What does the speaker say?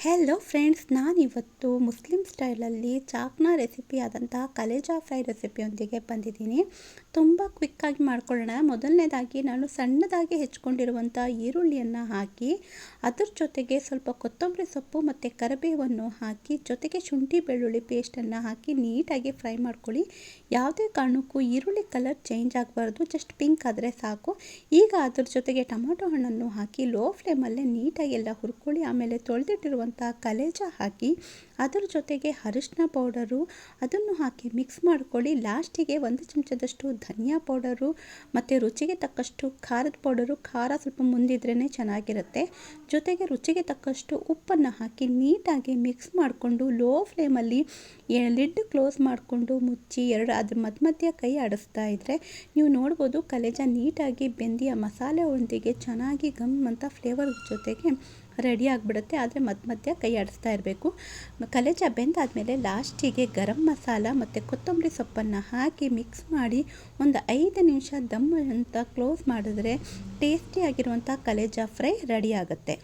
Hello friends, ನಾನಿವತ್ತು Muslim ಸ್ಟೈಲಲ್ಲಿ ಚಾಕ್ನ recipe ಆದಂತಹ ಕಲೇಜಾ ಫ್ರೈ ರೆಸಿಪಿಯೊಂದಿಗೆ ಬಂದಿದ್ದೀನಿ. ತುಂಬ ಕ್ವಿಕ್ಕಾಗಿ ಮಾಡ್ಕೊಳ್ಳೋಣ. ಮೊದಲನೇದಾಗಿ ನಾನು ಸಣ್ಣದಾಗಿ ಹೆಚ್ಕೊಂಡಿರುವಂಥ ಈರುಳ್ಳಿಯನ್ನು ಹಾಕಿ ಅದ್ರ ಜೊತೆಗೆ ಸ್ವಲ್ಪ ಕೊತ್ತಂಬರಿ ಸೊಪ್ಪು ಮತ್ತು ಕರಿಬೇವನ್ನು ಹಾಕಿ ಜೊತೆಗೆ ಶುಂಠಿ ಬೆಳ್ಳುಳ್ಳಿ ಪೇಸ್ಟನ್ನು ಹಾಕಿ ನೀಟಾಗಿ ಫ್ರೈ ಮಾಡ್ಕೊಳ್ಳಿ. ಯಾವುದೇ ಕಾರಣಕ್ಕೂ ಈರುಳ್ಳಿ ಕಲರ್ ಚೇಂಜ್ ಆಗಬಾರ್ದು, ಜಸ್ಟ್ ಪಿಂಕ್ ಆದರೆ ಸಾಕು. ಈಗ ಅದ್ರ ಜೊತೆಗೆ ಟೊಮೊಟೊ ಹಣ್ಣನ್ನು ಹಾಕಿ ಲೋ ಫ್ಲೇಮಲ್ಲೇ ನೀಟಾಗಿ ಎಲ್ಲ ಹುರ್ಕೊಳ್ಳಿ. ಆಮೇಲೆ ತೊಳೆದಿಟ್ಟಿರುವಂಥ ಕಲೇಜಾ ಹಾಕಿ ಅದರ ಜೊತೆಗೆ ಅರಿಶಿನ ಪೌಡರು ಅದನ್ನು ಹಾಕಿ ಮಿಕ್ಸ್ ಮಾಡ್ಕೊಳ್ಳಿ. ಲಾಸ್ಟಿಗೆ 1 ಚಮಚದಷ್ಟು ಧನಿಯಾ ಪೌಡರು ಮತ್ತು ರುಚಿಗೆ ತಕ್ಕಷ್ಟು ಖಾರದ ಪೌಡರು, ಖಾರ ಸ್ವಲ್ಪ ಮುಂದಿದ್ರೇ ಚೆನ್ನಾಗಿರುತ್ತೆ. ಜೊತೆಗೆ ರುಚಿಗೆ ತಕ್ಕಷ್ಟು ಉಪ್ಪನ್ನು ಹಾಕಿ ನೀಟಾಗಿ ಮಿಕ್ಸ್ ಮಾಡಿಕೊಂಡು ಲೋ ಫ್ಲೇಮಲ್ಲಿ ಲಿಡ್ ಕ್ಲೋಸ್ ಮಾಡಿಕೊಂಡು ಮುಚ್ಚಿ ಅದ್ರ ಮಧ್ಯ ಕೈ ಆಡಿಸ್ತಾ ಇದ್ದರೆ ನೀವು ನೋಡ್ಬೋದು ಕಲೇಜಾ ನೀಟಾಗಿ ಬೆಂದಿ ಆ ಮಸಾಲೆ ಒಂದಿಗೆ ಚೆನ್ನಾಗಿ ಗಮ್ ಅಂತ ಫ್ಲೇವರ್ ಜೊತೆಗೆ ರೆಡಿ ಆಗಿಬಿಡುತ್ತೆ. ಆದರೆ ಮಧ್ಯ ಕೈ ಆಡಿಸ್ತಾ ಇರಬೇಕು. ಕಲೇಜಾ ಬೆಂದಾದಮೇಲೆ ಲಾಸ್ಟಿಗೆ ಗರಂ ಮಸಾಲ ಮತ್ತು ಕೊತ್ತಂಬರಿ ಸೊಪ್ಪನ್ನು ಹಾಕಿ ಮಿಕ್ಸ್ ಮಾಡಿ ಒಂದು 5 ನಿಮಿಷ ದಮ್ ಅಂತ ಕ್ಲೋಸ್ ಮಾಡಿದ್ರೆ ಟೇಸ್ಟಿಯಾಗಿರುವಂಥ ಕಲೇಜಾ ಫ್ರೈ ರೆಡಿ ಆಗುತ್ತೆ.